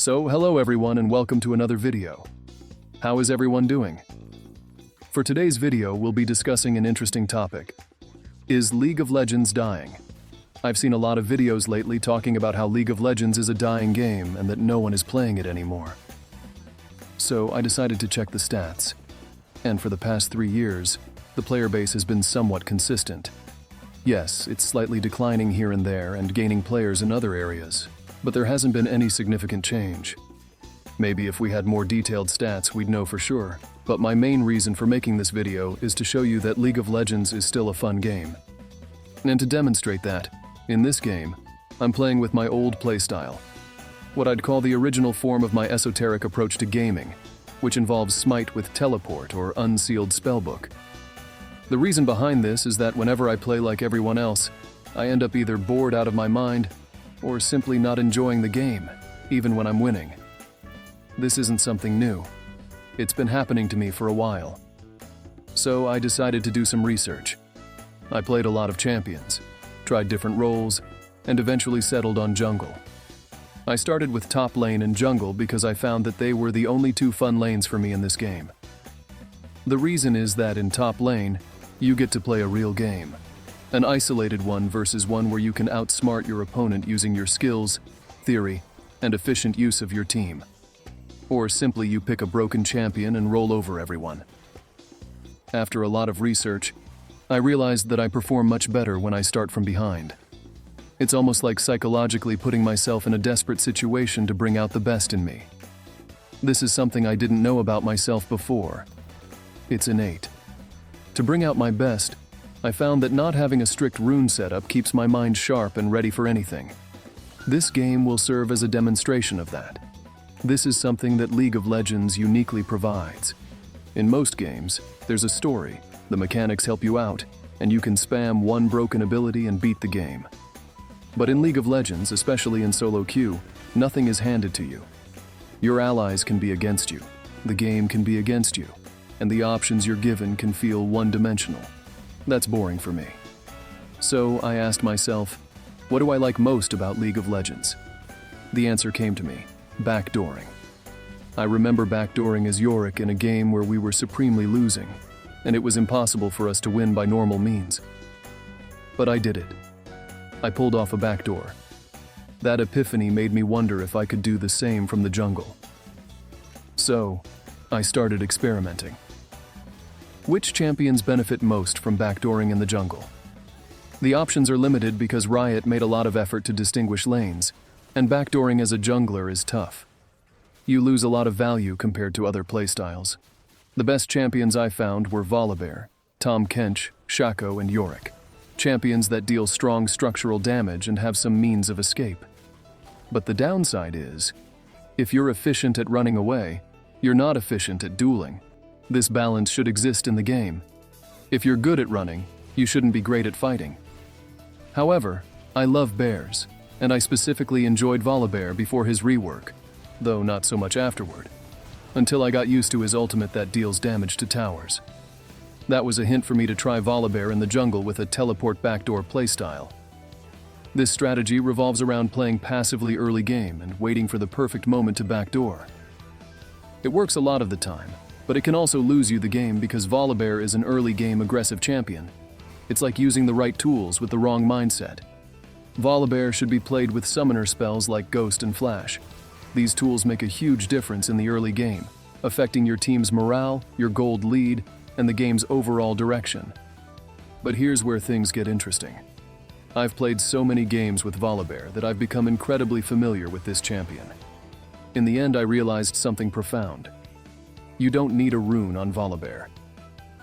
So, hello everyone and welcome to another video. How is everyone doing? For today's video, we'll be discussing an interesting topic. Is League of Legends dying? I've seen a lot of videos lately talking about how League of Legends is a dying game and that no one is playing it anymore. So I decided to check the stats. And for the past 3 years, the player base has been somewhat consistent. Yes, it's slightly declining here and there and gaining players in other areas, but there hasn't been any significant change. Maybe if we had more detailed stats, we'd know for sure. But my main reason for making this video is to show you that League of Legends is still a fun game. And to demonstrate that, in this game, I'm playing with my old playstyle. What I'd call the original form of my esoteric approach to gaming, which involves smite with teleport or unsealed spellbook. The reason behind this is that whenever I play like everyone else, I end up either bored out of my mind or simply not enjoying the game, even when I'm winning. This isn't something new. It's been happening to me for a while. So I decided to do some research. I played a lot of champions, tried different roles, and eventually settled on jungle. I started with top lane and jungle because I found that they were the only two fun lanes for me in this game. The reason is that in top lane, you get to play a real game. An isolated one versus one where you can outsmart your opponent using your skills, theory, and efficient use of your team. Or simply you pick a broken champion and roll over everyone. After a lot of research, I realized that I perform much better when I start from behind. It's almost like psychologically putting myself in a desperate situation to bring out the best in me. This is something I didn't know about myself before. It's innate. To bring out my best, I found that not having a strict rune setup keeps my mind sharp and ready for anything. This game will serve as a demonstration of that. This is something that League of Legends uniquely provides. In most games, there's a story, the mechanics help you out, and you can spam one broken ability and beat the game. But in League of Legends, especially in solo queue, nothing is handed to you. Your allies can be against you, the game can be against you, and the options you're given can feel one-dimensional. That's boring for me. So I asked myself, what do I like most about League of Legends? The answer came to me, backdooring. I remember backdooring as Yorick in a game where we were supremely losing, and it was impossible for us to win by normal means. But I did it. I pulled off a backdoor. That epiphany made me wonder if I could do the same from the jungle. So, I started experimenting. Which champions benefit most from backdooring in the jungle? The options are limited because Riot made a lot of effort to distinguish lanes, and backdooring as a jungler is tough. You lose a lot of value compared to other playstyles. The best champions I found were Volibear, Tahm Kench, Shaco, and Yorick. Champions that deal strong structural damage and have some means of escape. But the downside is, if you're efficient at running away, you're not efficient at dueling. This balance should exist in the game. If you're good at running, you shouldn't be great at fighting. However, I love bears, and I specifically enjoyed Volibear before his rework, though not so much afterward, until I got used to his ultimate that deals damage to towers. That was a hint for me to try Volibear in the jungle with a teleport backdoor playstyle. This strategy revolves around playing passively early game and waiting for the perfect moment to backdoor. It works a lot of the time, but it can also lose you the game because Volibear is an early game aggressive champion. It's like using the right tools with the wrong mindset. Volibear should be played with summoner spells like Ghost and Flash. These tools make a huge difference in the early game, affecting your team's morale, your gold lead, and the game's overall direction. But here's where things get interesting. I've played so many games with Volibear that I've become incredibly familiar with this champion. In the end, I realized something profound. You don't need a rune on Volibear.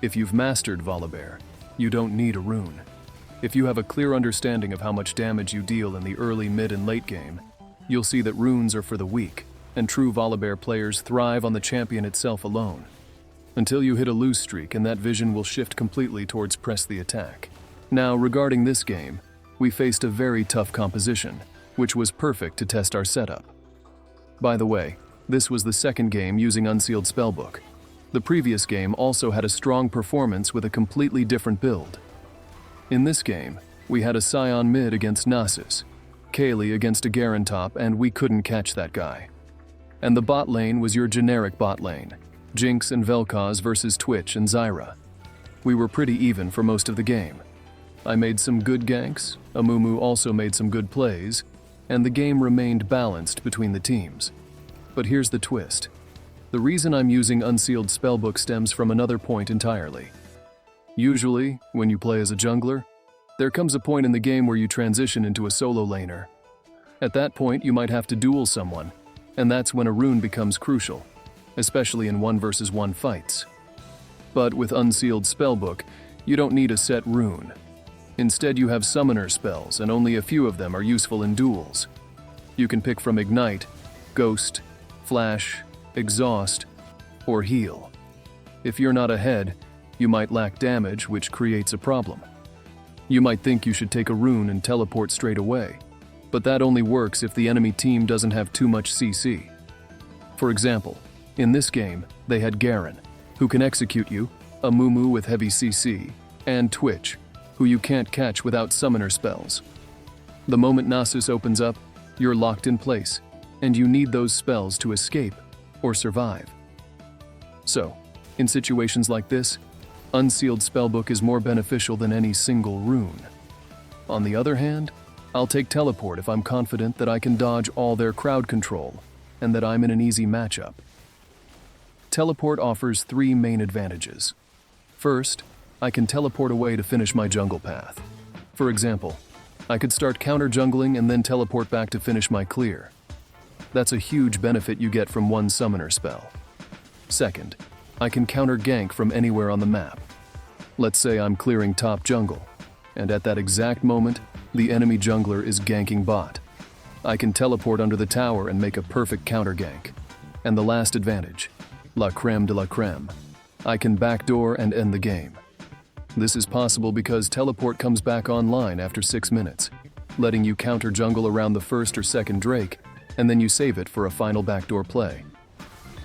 If you've mastered Volibear, you don't need a rune. If you have a clear understanding of how much damage you deal in the early, mid, and late game, you'll see that runes are for the weak, and true Volibear players thrive on the champion itself alone. Until you hit a lose streak, and that vision will shift completely towards press the attack. Now, regarding this game, we faced a very tough composition, which was perfect to test our setup. By the way, this was the second game using Unsealed Spellbook. The previous game also had a strong performance with a completely different build. In this game, we had a Scion mid against Nasus, Kaylee against a Garen top, and we couldn't catch that guy. And the bot lane was your generic bot lane, Jinx and Vel'Koz versus Twitch and Zyra. We were pretty even for most of the game. I made some good ganks, Amumu also made some good plays, and the game remained balanced between the teams. But here's the twist. The reason I'm using Unsealed Spellbook stems from another point entirely. Usually, when you play as a jungler, there comes a point in the game where you transition into a solo laner. At that point, you might have to duel someone, and that's when a rune becomes crucial, especially in 1v1 fights. But with Unsealed Spellbook, you don't need a set rune. Instead, you have summoner spells, and only a few of them are useful in duels. You can pick from Ignite, Ghost, Flash, Exhaust, or Heal. If you're not ahead, you might lack damage, which creates a problem. You might think you should take a rune and teleport straight away, but that only works if the enemy team doesn't have too much CC. For example, in this game, they had Garen, who can execute you, Amumu with heavy CC, and Twitch, who you can't catch without summoner spells. The moment Nasus opens up, you're locked in place, and you need those spells to escape or survive. So, in situations like this, Unsealed Spellbook is more beneficial than any single rune. On the other hand, I'll take Teleport if I'm confident that I can dodge all their crowd control and that I'm in an easy matchup. Teleport offers 3 main advantages. First, I can teleport away to finish my jungle path. For example, I could start counter jungling and then teleport back to finish my clear. That's a huge benefit you get from one summoner spell. Second, I can counter gank from anywhere on the map. Let's say I'm clearing top jungle, and at that exact moment, the enemy jungler is ganking bot. I can teleport under the tower and make a perfect counter gank. And the last advantage, la crème de la crème, I can backdoor and end the game. This is possible because teleport comes back online after 6 minutes, letting you counter jungle around the first or second Drake, and then you save it for a final backdoor play.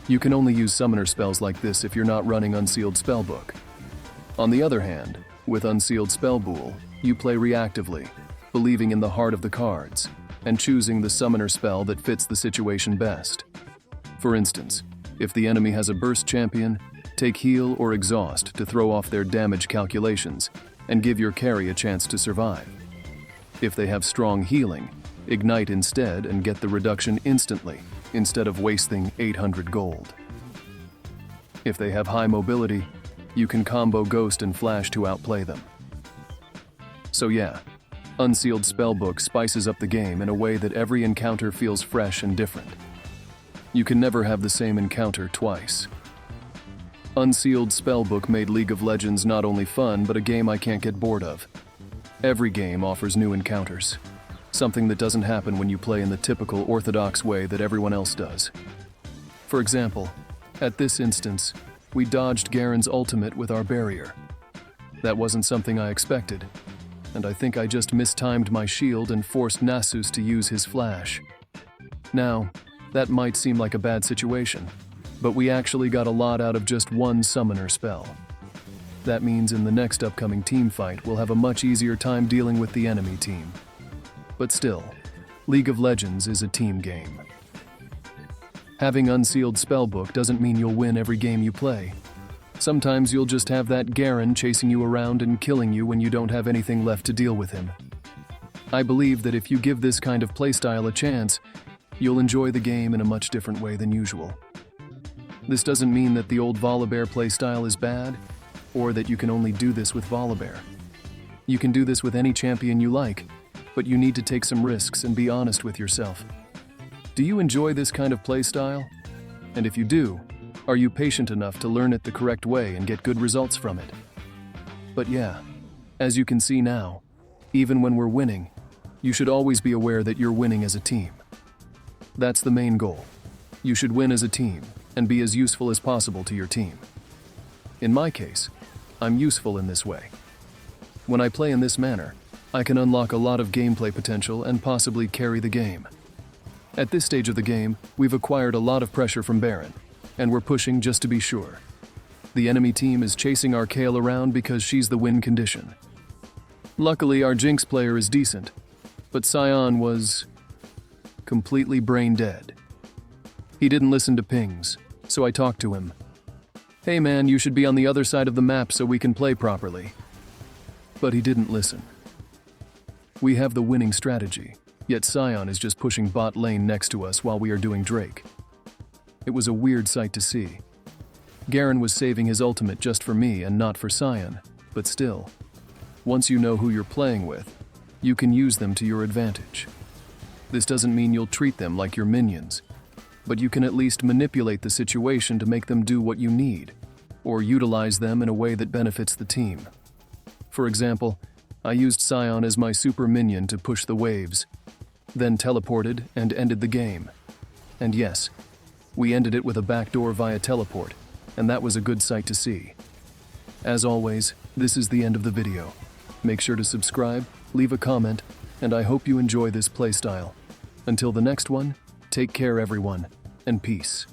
You can only use summoner spells like this if you're not running Unsealed Spellbook. On the other hand, with Unsealed Spellbook, you play reactively, believing in the heart of the cards, and choosing the summoner spell that fits the situation best. For instance, if the enemy has a burst champion, take Heal or Exhaust to throw off their damage calculations and give your carry a chance to survive. If they have strong healing, Ignite instead and get the reduction instantly, instead of wasting 800 gold. If they have high mobility, you can combo Ghost and Flash to outplay them. So yeah, Unsealed Spellbook spices up the game in a way that every encounter feels fresh and different. You can never have the same encounter twice. Unsealed Spellbook made League of Legends not only fun, but a game I can't get bored of. Every game offers new encounters, something that doesn't happen when you play in the typical orthodox way that everyone else does. For example, at this instance, we dodged Garen's ultimate with our barrier. That wasn't something I expected, and I think I just mistimed my shield and forced Nasus to use his flash. Now, that might seem like a bad situation, but we actually got a lot out of just one summoner spell. That means in the next upcoming team fight, we'll have a much easier time dealing with the enemy team. But still, League of Legends is a team game. Having Unsealed Spellbook doesn't mean you'll win every game you play. Sometimes you'll just have that Garen chasing you around and killing you when you don't have anything left to deal with him. I believe that if you give this kind of playstyle a chance, you'll enjoy the game in a much different way than usual. This doesn't mean that the old Volibear playstyle is bad, or that you can only do this with Volibear. You can do this with any champion you like, but you need to take some risks and be honest with yourself. Do you enjoy this kind of playstyle? And if you do, are you patient enough to learn it the correct way and get good results from it? But yeah, as you can see now, even when we're winning, you should always be aware that you're winning as a team. That's the main goal. You should win as a team and be as useful as possible to your team. In my case, I'm useful in this way. When I play in this manner, I can unlock a lot of gameplay potential and possibly carry the game. At this stage of the game, we've acquired a lot of pressure from Baron, and we're pushing just to be sure. The enemy team is chasing our Kayle around because she's the win condition. Luckily, our Jinx player is decent, but Sion was completely brain dead. He didn't listen to pings, so I talked to him. Hey man, you should be on the other side of the map so we can play properly. But he didn't listen. We have the winning strategy, yet Sion is just pushing bot lane next to us while we are doing Drake. It was a weird sight to see. Garen was saving his ultimate just for me and not for Sion, but still, once you know who you're playing with, you can use them to your advantage. This doesn't mean you'll treat them like your minions, but you can at least manipulate the situation to make them do what you need, or utilize them in a way that benefits the team. For example, I used Sion as my super minion to push the waves, then teleported and ended the game. And yes, we ended it with a backdoor via teleport, and that was a good sight to see. As always, this is the end of the video. Make sure to subscribe, leave a comment, and I hope you enjoy this playstyle. Until the next one, take care everyone, and peace.